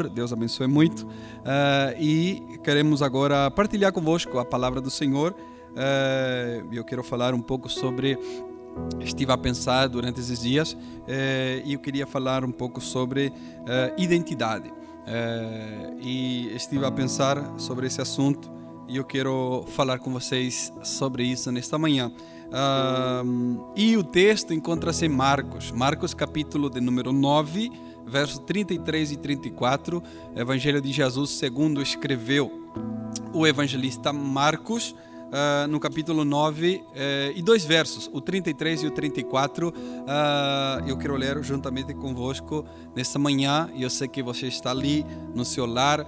Deus abençoe muito. E queremos agora partilhar convosco a palavra do Senhor. Eu quero falar um pouco sobre... Estive a pensar durante esses dias e eu queria falar um pouco sobre identidade. E estive a pensar sobre esse assunto e eu quero falar com vocês sobre isso nesta manhã. E o texto encontra-se em Marcos capítulo de número 9, versos 33 e 34, Evangelho de Jesus segundo escreveu o evangelista Marcos, no capítulo 9, e dois versos, o 33 e o 34, eu quero ler juntamente convosco nesta manhã. Eu sei que você está ali no seu lar,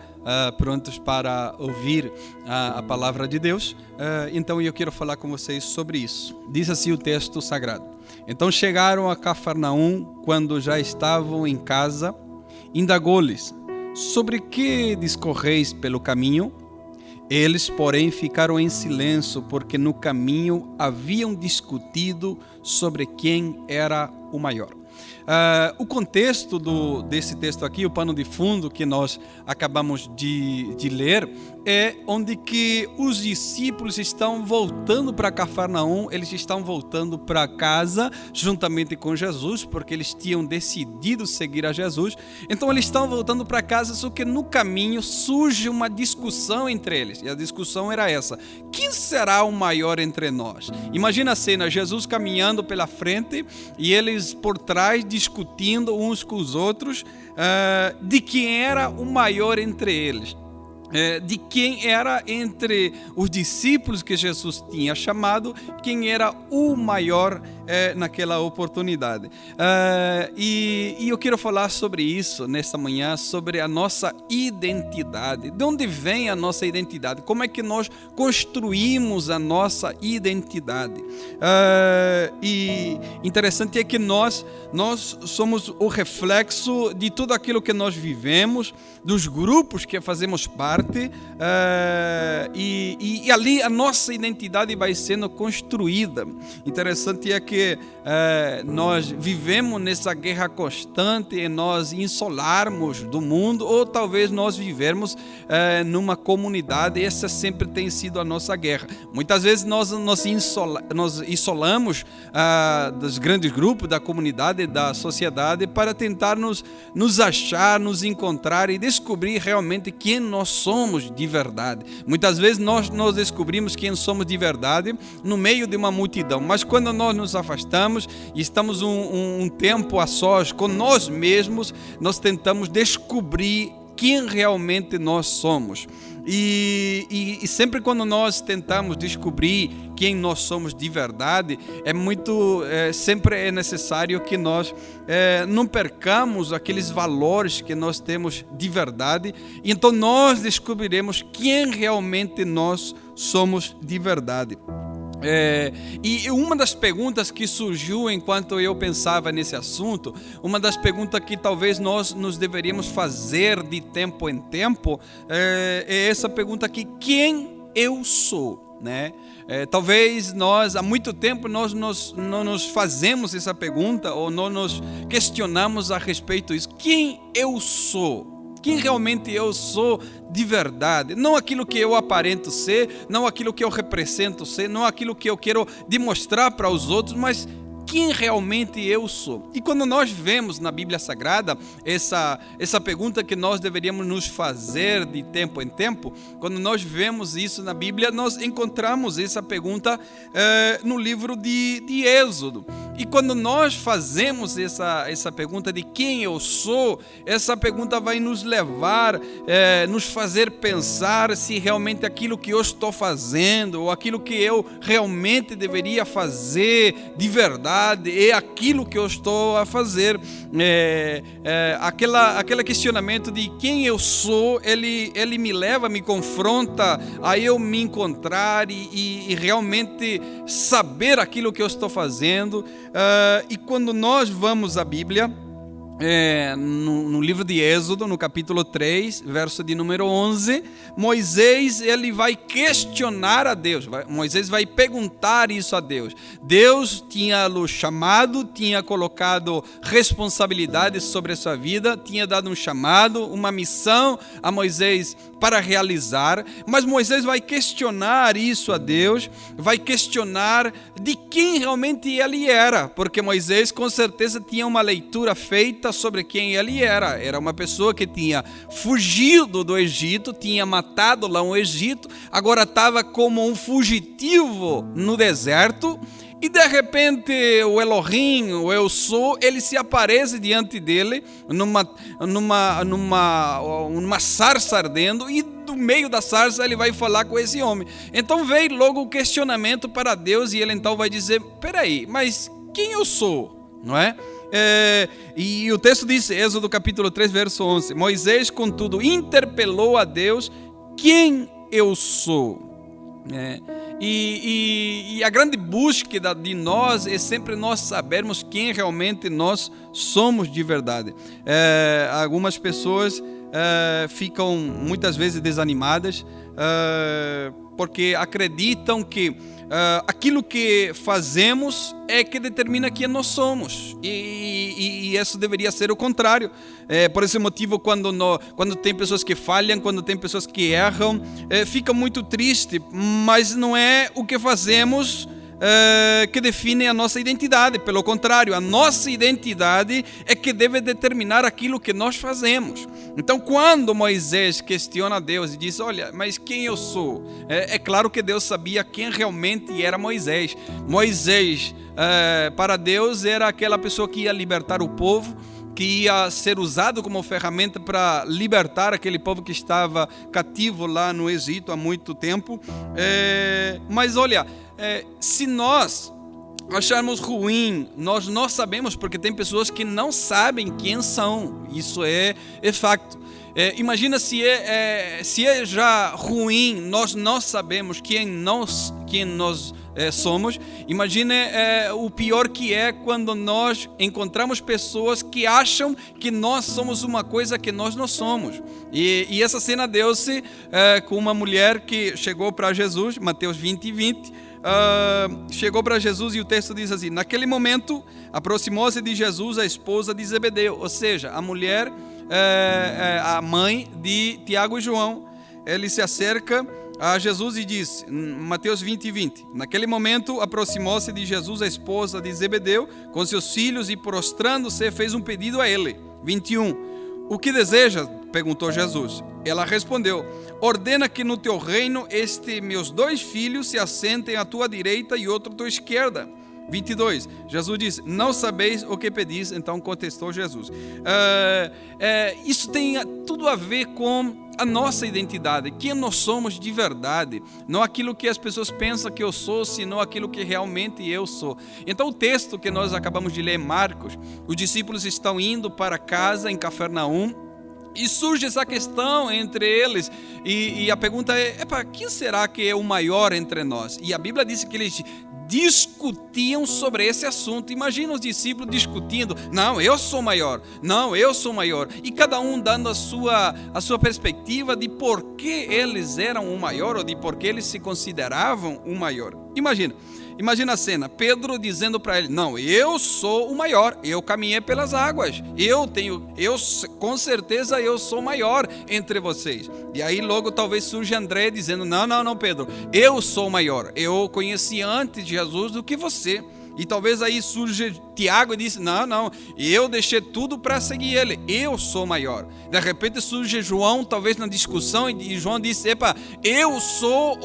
prontos para ouvir a palavra de Deus, então eu quero falar com vocês sobre isso. Diz assim o texto sagrado: Então chegaram a Cafarnaum, quando já estavam em casa, indagou-lhes: sobre que discorreis pelo caminho? Eles, porém, ficaram em silêncio, porque no caminho haviam discutido sobre quem era o maior. O contexto desse texto aqui, o pano de fundo que nós acabamos de ler, é onde que os discípulos estão voltando para Cafarnaum. Eles estão voltando para casa juntamente com Jesus, porque eles tinham decidido seguir a Jesus. Então eles estão voltando para casa, só que no caminho surge uma discussão entre eles. E a discussão era essa: quem será o maior entre nós? Imagina a cena, Jesus caminhando pela frente e eles por trás discutindo uns com os outros de quem era o maior entre eles. De quem era entre os discípulos que Jesus tinha chamado, quem era o maior naquela oportunidade. E eu quero falar sobre isso nesta manhã, sobre a nossa identidade. De onde vem a nossa identidade? Como é que nós construímos a nossa identidade? E interessante é que nós somos o reflexo de tudo aquilo que nós vivemos, dos grupos que fazemos parte, e ali a nossa identidade vai sendo construída. Interessante é que nós vivemos nessa guerra constante em nós isolarmos do mundo, ou talvez nós vivermos numa comunidade. Essa sempre tem sido a nossa guerra. Muitas vezes nós isolamos dos grandes grupos, da comunidade, da sociedade, para tentar nos achar, nos encontrar e descobrir realmente quem nós somos de verdade. Muitas vezes nós descobrimos quem somos de verdade no meio de uma multidão, mas quando nós nos afastamos e estamos um tempo a sós com nós mesmos, nós tentamos descobrir quem realmente nós somos. E sempre quando nós tentamos descobrir quem nós somos de verdade, sempre é necessário que nós não percamos aqueles valores que nós temos de verdade. Então nós descobriremos quem realmente nós somos de verdade. E uma das perguntas que surgiu enquanto eu pensava nesse assunto, uma das perguntas que talvez nós nos deveríamos fazer de tempo em tempo, é essa pergunta aqui: quem eu sou? Né? Talvez nós, há muito tempo, nós não nos fazemos essa pergunta, ou não nos questionamos a respeito disso. Quem eu sou? Quem realmente eu sou de verdade? Não aquilo que eu aparento ser, não aquilo que eu represento ser, não aquilo que eu quero demonstrar para os outros, mas quem realmente eu sou. E quando nós vemos na Bíblia Sagrada essa pergunta que nós deveríamos nos fazer de tempo em tempo, quando nós vemos isso na Bíblia, nós encontramos essa pergunta no livro de Êxodo. E quando nós fazemos essa pergunta de quem eu sou, essa pergunta vai nos levar, nos fazer pensar se realmente aquilo que eu estou fazendo, ou aquilo que eu realmente deveria fazer de verdade, é aquilo que eu estou a fazer. Aquele questionamento de quem eu sou, ele me leva, me confronta a eu me encontrar e realmente saber aquilo que eu estou fazendo. E quando nós vamos à Bíblia, no livro de Êxodo, no capítulo 3, verso de número 11, Moisés ele vai questionar a Deus. Moisés vai perguntar isso a Deus. Deus tinha-o chamado, tinha colocado responsabilidades sobre a sua vida, tinha dado um chamado, uma missão a Moisés para realizar, mas Moisés vai questionar isso a Deus, vai questionar de quem realmente ele era, porque Moisés com certeza tinha uma leitura feita sobre quem ele era. Era uma pessoa que tinha fugido do Egito, tinha matado lá um Egito, agora estava como um fugitivo no deserto. E de repente o Elohim, o Eu Sou, ele se aparece diante dele numa sarça ardendo, e do meio da sarça ele vai falar com esse homem. Então veio logo o questionamento para Deus, e ele então vai dizer: peraí, mas quem eu sou? Não é? E o texto diz, Êxodo capítulo 3, verso 11: Moisés, contudo, interpelou a Deus: quem eu sou? E a grande búsqueda de nós é sempre nós sabermos quem realmente nós somos de verdade. Algumas pessoas ficam muitas vezes desanimadas porque acreditam que aquilo que fazemos é que determina quem nós somos, e isso deveria ser o contrário. Por esse motivo, quando tem pessoas que falham, quando tem pessoas que erram, fica muito triste, mas não é o que fazemos que define a nossa identidade. Pelo contrário, a nossa identidade é que deve determinar aquilo que nós fazemos. Então, quando Moisés questiona Deus e diz: olha, mas quem eu sou? É claro que Deus sabia quem realmente era Moisés. Moisés, para Deus, era aquela pessoa que ia libertar o povo, que ia ser usado como ferramenta para libertar aquele povo que estava cativo lá no Egito há muito tempo. Mas olha, se nós acharmos ruim, nós sabemos, porque tem pessoas que não sabem quem são. Isso é facto. Imagina se é já ruim, nós não sabemos quem nós somos. Imagine o pior que é quando nós encontramos pessoas que acham que nós somos uma coisa que nós não somos. E essa cena deu-se com uma mulher que chegou para Jesus, Mateus 20:20. Chegou para Jesus, e o texto diz assim: naquele momento aproximou-se de Jesus a esposa de Zebedeu, ou seja, a mulher, a mãe de Tiago e João. Ele se acerca a Jesus e diz, Mateus 20:20, naquele momento aproximou-se de Jesus a esposa de Zebedeu com seus filhos, e prostrando-se fez um pedido a ele. 21, o que deseja? Perguntou Jesus. Ela respondeu: ordena que no teu reino meus 2 filhos se assentem à tua direita e outro à tua esquerda. 22, Jesus disse: não sabeis o que pedis. Então contestou Jesus. Isso tem tudo a ver com a nossa identidade, quem nós somos de verdade, não aquilo que as pessoas pensam que eu sou, senão aquilo que realmente eu sou. Então o texto que nós acabamos de ler, Marcos, os discípulos estão indo para casa em Cafarnaum, e surge essa questão entre eles, e a pergunta é: quem será que é o maior entre nós? E a Bíblia diz que eles discutiam sobre esse assunto. Imagina os discípulos discutindo: não, eu sou maior, não, eu sou maior, e cada um dando a sua perspectiva de por que eles eram o maior, ou de por que eles se consideravam o maior. Imagina a cena, Pedro dizendo para ele: não, eu sou o maior, eu caminhei pelas águas, com certeza eu sou maior entre vocês. E aí logo talvez surge André dizendo: não, Pedro, eu sou o maior, eu conheci antes de Jesus do que você. E talvez aí surge Tiago e diz: não, eu deixei tudo para seguir ele, eu sou maior. De repente surge João, talvez na discussão, e João disse: eu sou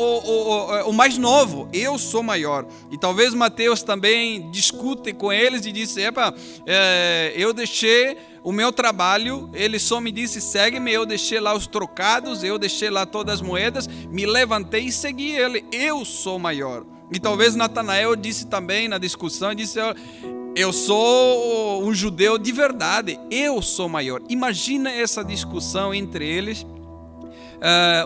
o mais novo, eu sou maior. E talvez Mateus também discute com eles e disse: eu deixei o meu trabalho, ele só me disse: segue-me, eu deixei lá os trocados, eu deixei lá todas as moedas, me levantei e segui ele, eu sou maior. E talvez Natanael disse também na discussão, disse: eu sou um judeu de verdade, eu sou maior. Imagina essa discussão entre eles,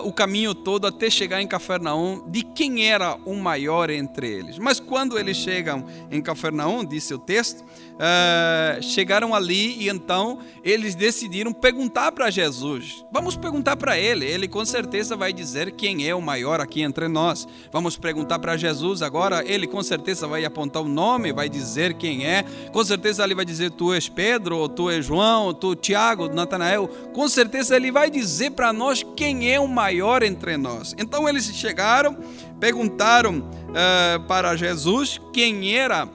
o caminho todo até chegar em Cafarnaum, de quem era o maior entre eles. Mas quando eles chegam em Cafarnaum, disse o texto, chegaram ali e então eles decidiram perguntar para Jesus. Vamos perguntar para ele. Ele com certeza vai dizer quem é o maior aqui entre nós. Vamos perguntar para Jesus agora. Ele com certeza vai apontar o nome, vai dizer quem é. Com certeza ele vai dizer: tu és Pedro, ou tu és João, ou tu Tiago, Natanael. Com certeza ele vai dizer para nós quem é o maior entre nós. Então eles chegaram, perguntaram para Jesus quem era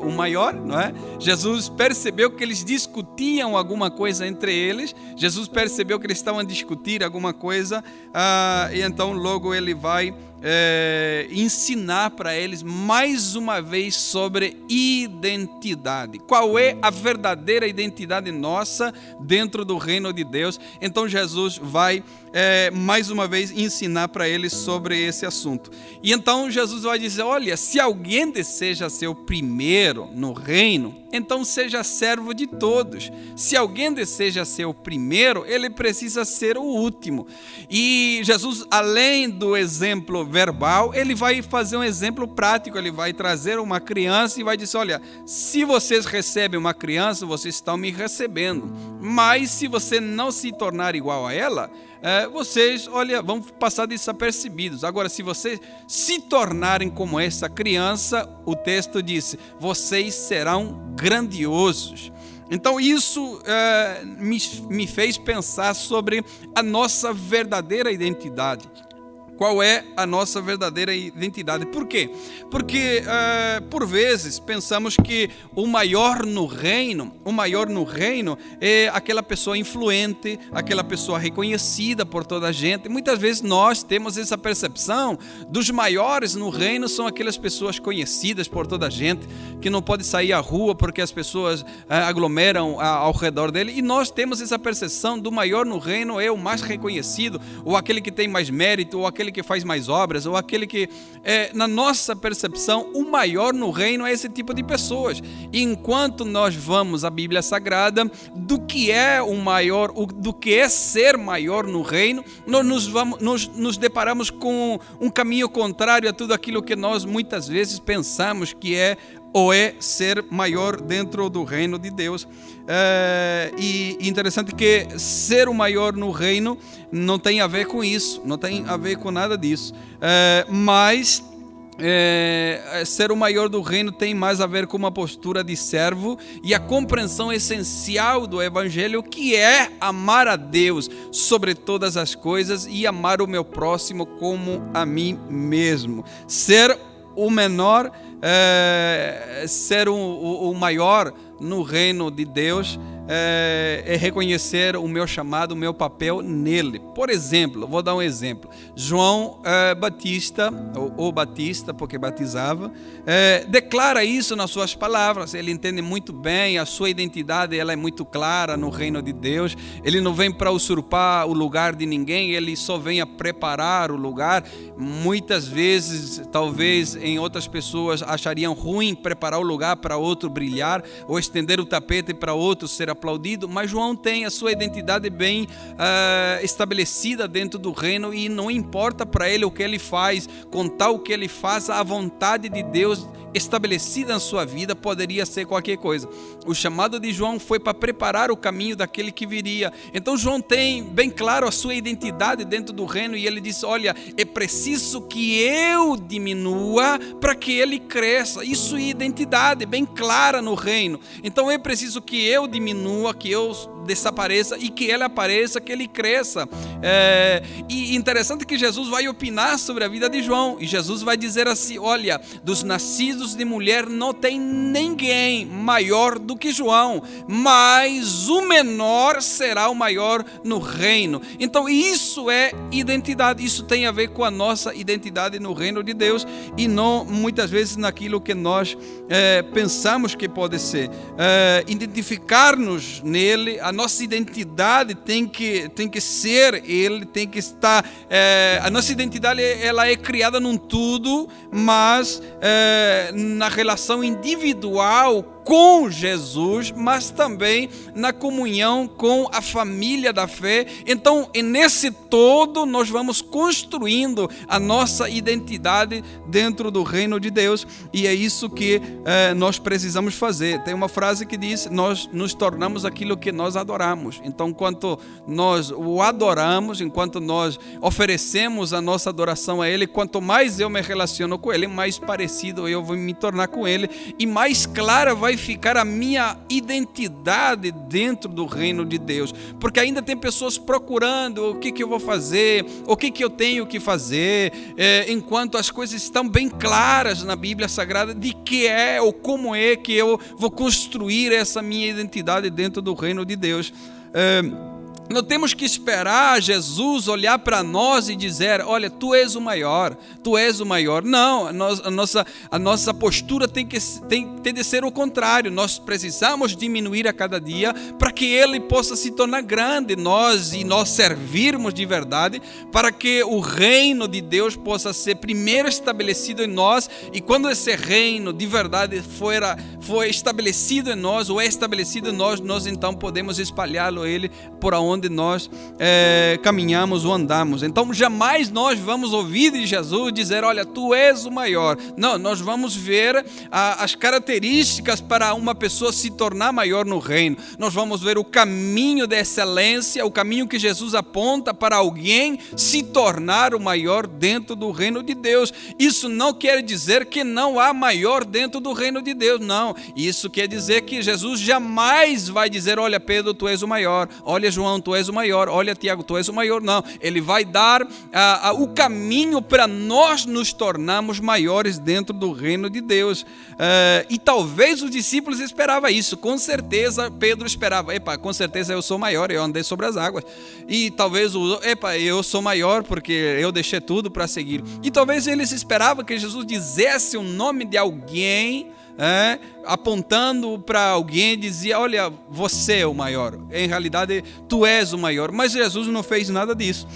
o maior, não é? Jesus percebeu que eles discutiam alguma coisa entre eles. Jesus percebeu que eles estavam a discutir alguma coisa, e então logo ele vai ensinar para eles mais uma vez sobre identidade. Qual é a verdadeira identidade nossa dentro do reino de Deus? Então Jesus vai mais uma vez ensinar para eles sobre esse assunto. E então Jesus vai dizer: olha, se alguém deseja ser o primeiro no reino, então seja servo de todos. Se alguém deseja ser o primeiro, ele precisa ser o último. E Jesus, além do exemplo verbal, ele vai fazer um exemplo prático. Ele vai trazer uma criança e vai dizer: olha, se vocês recebem uma criança, vocês estão me recebendo. Mas se você não se tornar igual a ela, vocês, olha, vão passar desapercebidos. Agora, se vocês se tornarem como essa criança, o texto diz: vocês serão grandiosos. Então isso me fez pensar sobre a nossa verdadeira identidade. Qual é a nossa verdadeira identidade? Por quê? Porque, por vezes, pensamos que o maior no reino é aquela pessoa influente, aquela pessoa reconhecida por toda a gente. Muitas vezes nós temos essa percepção dos maiores no reino são aquelas pessoas conhecidas por toda a gente, que não pode sair à rua porque as pessoas aglomeram ao redor dele. E nós temos essa percepção do maior no reino é o mais reconhecido, ou aquele que tem mais mérito, ou aquele que faz mais obras, ou aquele que, na nossa percepção, o maior no reino é esse tipo de pessoas. E enquanto nós vamos à Bíblia Sagrada, do que é o maior, do que é ser maior no reino, nós nos deparamos com um caminho contrário a tudo aquilo que nós muitas vezes pensamos que é ou é ser maior dentro do reino de Deus. E interessante que ser o maior no reino não tem a ver com isso, não tem a ver com nada disso, mas ser o maior do reino tem mais a ver com uma postura de servo e a compreensão essencial do evangelho, que é amar a Deus sobre todas as coisas e amar o meu próximo como a mim mesmo. Ser o menor, ser o maior no reino de Deus é reconhecer o meu chamado, o meu papel nele. Por exemplo, vou dar um exemplo. João Batista, ou Batista, porque batizava, declara isso nas suas palavras. Ele entende muito bem, a sua identidade ela é muito clara no reino de Deus. Ele não vem para usurpar o lugar de ninguém, ele só vem a preparar o lugar. Muitas vezes, talvez em outras pessoas achariam ruim preparar o lugar para outro brilhar, ou estender o tapete para outro ser aplaudido, mas João tem a sua identidade bem estabelecida dentro do reino, e não importa para ele o que ele faz, contar o que ele faz, a vontade de Deus estabelecida na sua vida poderia ser qualquer coisa. O chamado de João foi para preparar o caminho daquele que viria. Então João tem bem claro a sua identidade dentro do reino, e ele diz: olha, é preciso que eu diminua para que ele cresça. Isso é identidade bem clara no reino. Então é preciso que eu diminua, que eu desapareça, e que ele apareça, que ele cresça. E interessante que Jesus vai opinar sobre a vida de João, e Jesus vai dizer assim: olha, dos nascidos de mulher não tem ninguém maior do que João, mas o menor será o maior no reino. Então isso é identidade, isso tem a ver com a nossa identidade no reino de Deus, e não muitas vezes naquilo que nós pensamos que pode ser. Identificar-nos nele, a nossa identidade tem que ser ele, tem que estar, a nossa identidade ela é criada num tudo, mas na relação individual com Jesus, mas também na comunhão com a família da fé. Então, nesse todo, nós vamos construindo a nossa identidade dentro do reino de Deus, e é isso que nós precisamos fazer. Tem uma frase que diz: nós nos tornamos aquilo que nós adoramos. Então, enquanto nós o adoramos, enquanto nós oferecemos a nossa adoração a Ele, quanto mais eu me relaciono com Ele, mais parecido eu vou me tornar com Ele, e mais clara vai ficar a minha identidade dentro do reino de Deus. Porque ainda tem pessoas procurando o que eu vou fazer, o que eu tenho que fazer, enquanto as coisas estão bem claras na Bíblia Sagrada de que é ou como é que eu vou construir essa minha identidade dentro do reino de Deus. Não temos que esperar Jesus olhar para nós e dizer: olha, tu és o maior, tu és o maior. Não, a nossa postura tem de ser o contrário. Nós precisamos diminuir a cada dia para que Ele possa se tornar grande em nós e nós servirmos de verdade, para que o reino de Deus possa ser primeiro estabelecido em nós, e quando esse reino de verdade for estabelecido em nós, ou é estabelecido em nós, nós então podemos espalhá-lo Ele por onde nós caminhamos ou andamos. Então jamais nós vamos ouvir de Jesus dizer: olha, tu és o maior. Não, nós vamos ver as características para uma pessoa se tornar maior no reino. Nós vamos ver o caminho da excelência, o caminho que Jesus aponta para alguém se tornar o maior dentro do reino de Deus. Isso não quer dizer que não há maior dentro do reino de Deus, não. Isso quer dizer que Jesus jamais vai dizer: olha, Pedro, tu és o maior, olha, João, tu és o maior, olha, Tiago, tu és o maior. Não, Ele vai dar o caminho para nós nos tornarmos maiores dentro do reino de Deus. E talvez os discípulos esperavam isso. Com certeza Pedro esperava: com certeza eu sou maior, eu andei sobre as águas. E talvez eu sou maior porque eu deixei tudo para seguir. E talvez eles esperavam que Jesus dissesse o nome de alguém, apontando para alguém, dizia: olha, você é o maior, em realidade tu és o maior. Mas Jesus não fez nada disso.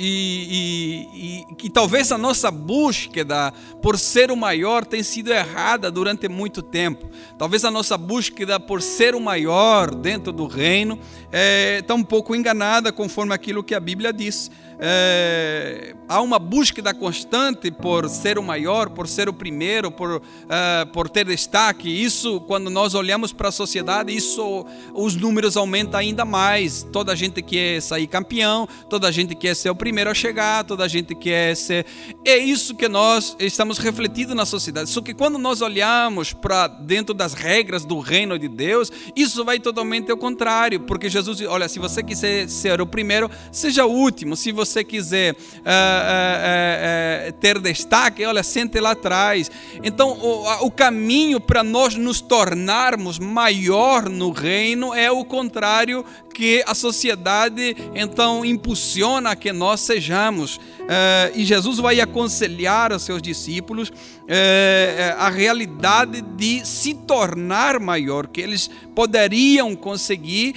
E talvez a nossa búsqueda por ser o maior tenha sido errada durante muito tempo. Talvez a nossa búsqueda por ser o maior dentro do reino está um pouco enganada, conforme aquilo que a Bíblia diz. Há uma búsqueda constante por ser o maior, por ser o primeiro, por ter destaque. Isso, quando nós olhamos para a sociedade, os números aumentam ainda mais. Toda a gente quer sair campeão, toda a gente quer ser o primeiro a chegar, toda a gente quer ser... É isso que nós estamos refletindo na sociedade. Só que quando nós olhamos para dentro das regras do reino de Deus, isso vai totalmente ao contrário, porque Jesus diz: olha, se você quiser ser o primeiro, seja o último. Se você quiser ter destaque, olha, sente lá atrás. Então o caminho para nós nos tornarmos maior no reino é o contrário que a sociedade então impulsiona que nós sejamos. E Jesus vai aconselhar aos seus discípulos a realidade de se tornar maior, que eles poderiam conseguir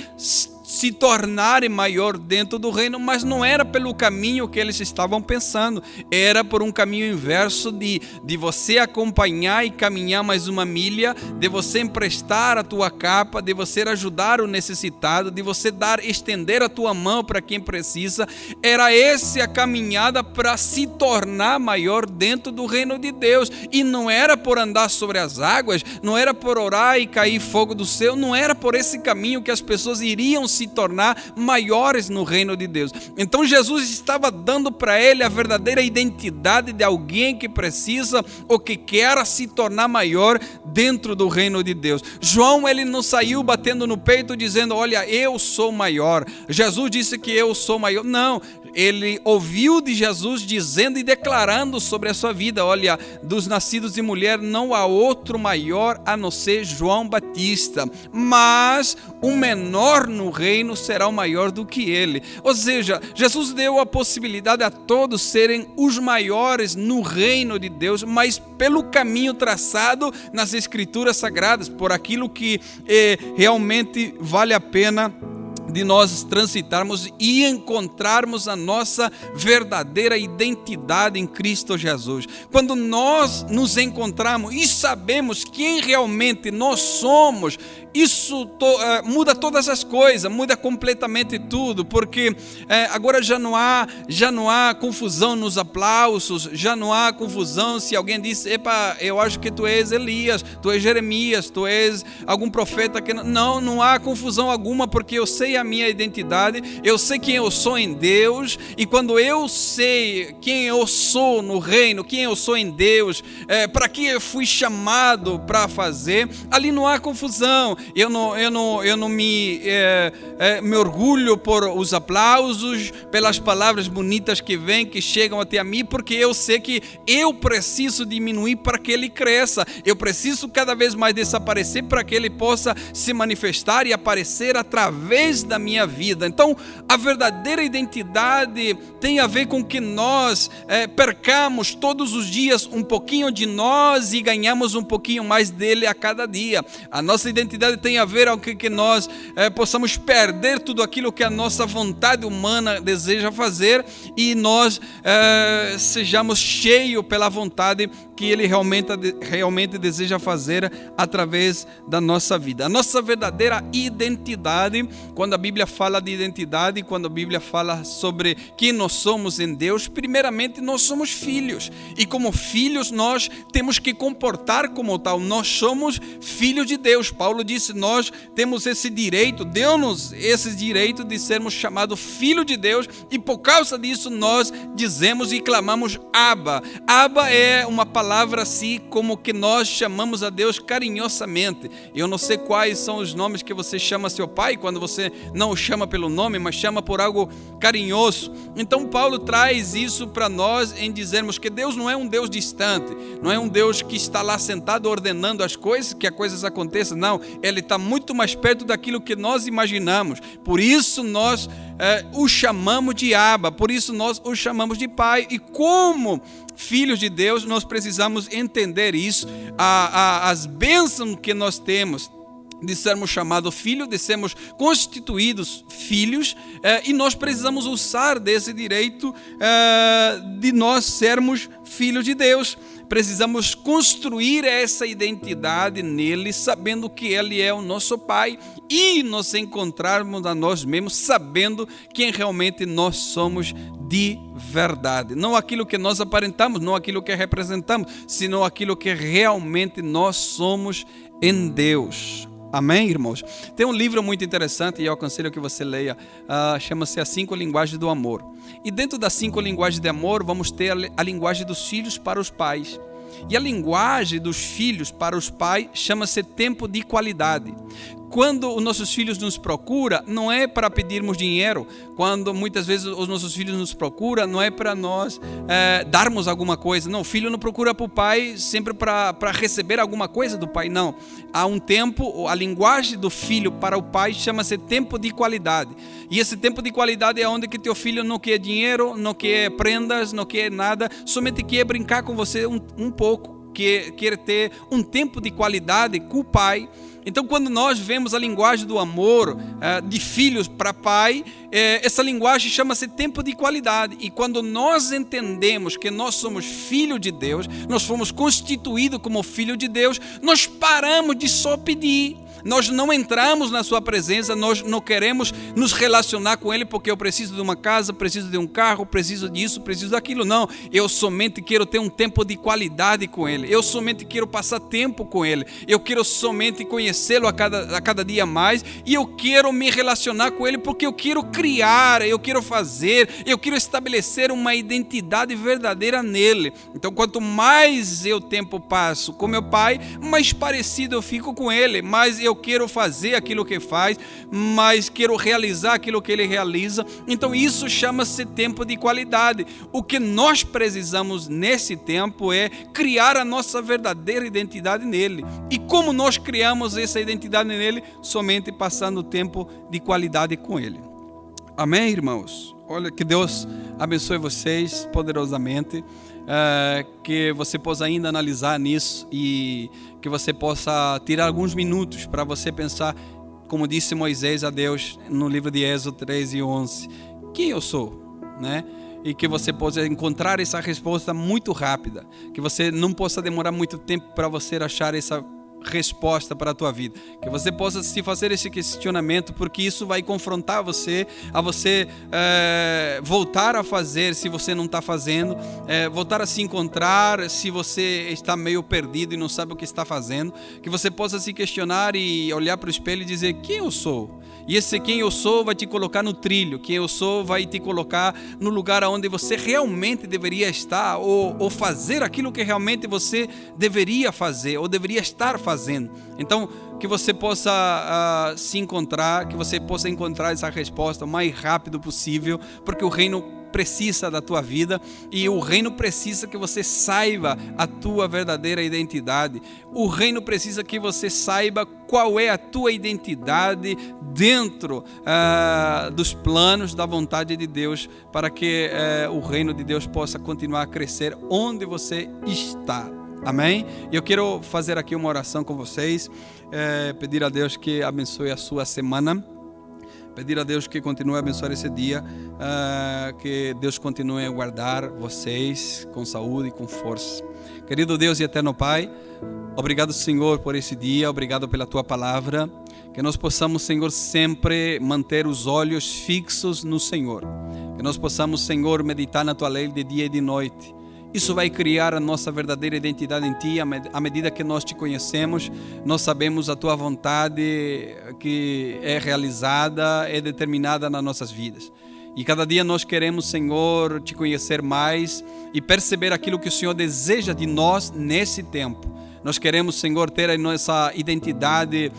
se tornarem maior dentro do reino, mas não era pelo caminho que eles estavam pensando, era por um caminho inverso de você acompanhar e caminhar mais uma milha, de você emprestar a tua capa, de você ajudar o necessitado, de você estender a tua mão para quem precisa. Era essa a caminhada para se tornar maior dentro do reino de Deus, e não era por andar sobre as águas, não era por orar e cair fogo do céu, não era por esse caminho que as pessoas iriam se tornar maiores no reino de Deus. Então Jesus estava dando para ele a verdadeira identidade de alguém que precisa ou que quer se tornar maior dentro do reino de Deus. João, ele não saiu batendo no peito dizendo: olha, eu sou maior. Jesus disse que eu sou maior. Não, ele ouviu de Jesus dizendo e declarando sobre a sua vida: olha, dos nascidos de mulher não há outro maior a não ser João Batista, mas o menor no reino será o maior do que ele. Ou seja, Jesus deu a possibilidade a todos serem os maiores no reino de Deus, mas pelo caminho traçado nas Escrituras Sagradas, por aquilo que realmente vale a pena de nós transitarmos e encontrarmos a nossa verdadeira identidade em Cristo Jesus. Quando nós nos encontramos e sabemos quem realmente nós somos, isso muda todas as coisas, muda completamente tudo, porque agora já não há confusão nos aplausos, já não há confusão se alguém diz: epa, eu acho que tu és Elias, tu és Jeremias, tu és algum profeta. Não há confusão alguma, porque eu sei a minha identidade, eu sei quem eu sou em Deus, e quando eu sei quem eu sou no reino, quem eu sou em Deus, para que eu fui chamado para fazer, ali não há confusão. Eu não me orgulho por os aplausos, pelas palavras bonitas que chegam até a mim, porque eu sei que eu preciso diminuir para que ele cresça. Eu preciso cada vez mais desaparecer para que ele possa se manifestar e aparecer através da minha vida. Então, a verdadeira identidade tem a ver com que nós percamos todos os dias um pouquinho de nós e ganhamos um pouquinho mais dele a cada dia. A nossa identidade tem a ver com que nós possamos perder tudo aquilo que a nossa vontade humana deseja fazer e nós sejamos cheios pela vontade que ele realmente deseja fazer através da nossa vida. A nossa verdadeira identidade, quando a Bíblia fala de identidade, quando a Bíblia fala sobre quem nós somos em Deus, primeiramente nós somos filhos, e como filhos nós temos que comportar como tal. Nós somos filhos de Deus. Paulo disse: nós temos esse direito, deu-nos esse direito de sermos chamados filho de Deus, e por causa disso nós dizemos e clamamos Abba. Abba é uma palavra assim como que nós chamamos a Deus carinhosamente. Eu não sei quais são os nomes que você chama seu pai, quando você não o chama pelo nome, mas chama por algo carinhoso. Então Paulo traz isso para nós em dizermos que Deus não é um Deus distante, não é um Deus que está lá sentado ordenando as coisas, que as coisas aconteçam. Não, Ele está muito mais perto daquilo que nós imaginamos. Por isso nós o chamamos de Abba, por isso nós o chamamos de Pai. E como filhos de Deus, nós precisamos entender isso, as bênçãos que nós temos de sermos chamados filhos, de sermos constituídos filhos, e nós precisamos usar desse direito de nós sermos filhos de Deus. Precisamos construir essa identidade nele, sabendo que ele é o nosso Pai, e nos encontrarmos a nós mesmos, sabendo quem realmente nós somos de verdade. Não aquilo que nós aparentamos, não aquilo que representamos, senão aquilo que realmente nós somos em Deus. Amém, irmãos? Tem um livro muito interessante e eu aconselho que você leia, chama-se As 5 Linguagens do Amor. E dentro das 5 linguagens de amor, vamos ter a linguagem dos filhos para os pais. E a linguagem dos filhos para os pais chama-se tempo de qualidade. Quando os nossos filhos nos procuram, não é para pedirmos dinheiro. Quando muitas vezes os nossos filhos nos procuram, não é para nós darmos alguma coisa. Não, o filho não procura para o pai sempre para receber alguma coisa do pai, não. Há um tempo, a linguagem do filho para o pai chama-se tempo de qualidade. E esse tempo de qualidade é onde que teu filho não quer dinheiro, não quer prendas, não quer nada, somente quer brincar com você um pouco, quer ter um tempo de qualidade com o pai. Então, quando nós vemos a linguagem do amor de filhos para pai, essa linguagem chama-se tempo de qualidade. E quando nós entendemos que nós somos filhos de Deus, nós fomos constituídos como filho de Deus, nós paramos de só pedir. Nós não entramos na sua presença, nós não queremos nos relacionar com Ele porque eu preciso de uma casa, preciso de um carro, preciso disso, preciso daquilo. Não, eu somente quero ter um tempo de qualidade com Ele. Eu somente quero passar tempo com Ele. Eu quero somente conhecê-lo a cada dia mais, e eu quero me relacionar com Ele porque eu quero criar, eu quero fazer, eu quero estabelecer uma identidade verdadeira nele. Então, quanto mais eu tempo passo com meu pai, mais parecido eu fico com Ele, mais eu quero fazer aquilo que faz, mas quero realizar aquilo que ele realiza. Então isso chama-se tempo de qualidade. O que nós precisamos nesse tempo é criar a nossa verdadeira identidade nele. E como nós criamos essa identidade nele? Somente passando tempo de qualidade com ele. Amém, irmãos? Olha, que Deus abençoe vocês poderosamente, que você possa ainda analisar nisso e que você possa tirar alguns minutos para você pensar como disse Moisés a Deus no livro de Êxodo 13:11, quem eu sou, né? E que você possa encontrar essa resposta muito rápida, que você não possa demorar muito tempo para você achar essa resposta para a tua vida, que você possa se fazer esse questionamento, porque isso vai confrontar você a você voltar a fazer se você não está fazendo, voltar a se encontrar se você está meio perdido e não sabe o que está fazendo, que você possa se questionar e olhar para o espelho e dizer quem eu sou. E esse quem eu sou vai te colocar no trilho, quem eu sou vai te colocar no lugar onde você realmente deveria estar, ou fazer aquilo que realmente você deveria fazer, ou deveria estar fazendo. Então, que você possa se encontrar, que você possa encontrar essa resposta o mais rápido possível, porque o reino precisa da tua vida e o reino precisa que você saiba a tua verdadeira identidade. O reino precisa que você saiba qual é a tua identidade dentro dos planos da vontade de Deus, para que o reino de Deus possa continuar a crescer onde você está. Amém? E eu quero fazer aqui uma oração com vocês, pedir a Deus que abençoe a sua semana, pedir a Deus que continue a abençoar esse dia, que Deus continue a guardar vocês com saúde e com força. Querido Deus e eterno Pai, obrigado, Senhor, por esse dia, obrigado pela Tua palavra, que nós possamos, Senhor, sempre manter os olhos fixos no Senhor, que nós possamos, Senhor, meditar na Tua lei de dia e de noite. Isso vai criar a nossa verdadeira identidade em Ti. À medida que nós Te conhecemos, nós sabemos a Tua vontade que é realizada, é determinada nas nossas vidas. E cada dia nós queremos, Senhor, Te conhecer mais e perceber aquilo que o Senhor deseja de nós nesse tempo. Nós queremos, Senhor, ter a nossa identidade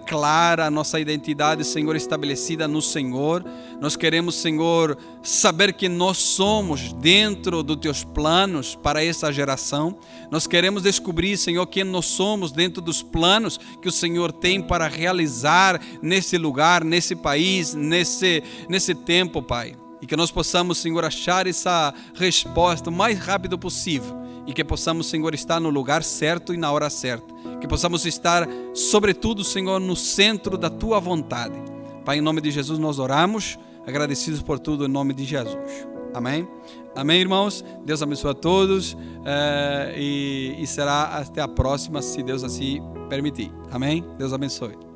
clara, a nossa identidade, Senhor, estabelecida no Senhor. Nós queremos, Senhor, saber que nós somos dentro dos Teus planos para essa geração. Nós queremos descobrir, Senhor, quem nós somos dentro dos planos que o Senhor tem para realizar nesse lugar, nesse país, nesse tempo, Pai. E que nós possamos, Senhor, achar essa resposta o mais rápido possível. E que possamos, Senhor, estar no lugar certo e na hora certa. Que possamos estar, sobretudo, Senhor, no centro da Tua vontade. Pai, em nome de Jesus nós oramos, agradecidos por tudo, em nome de Jesus. Amém? Amém, irmãos? Deus abençoe a todos e será até a próxima, se Deus assim permitir. Amém? Deus abençoe.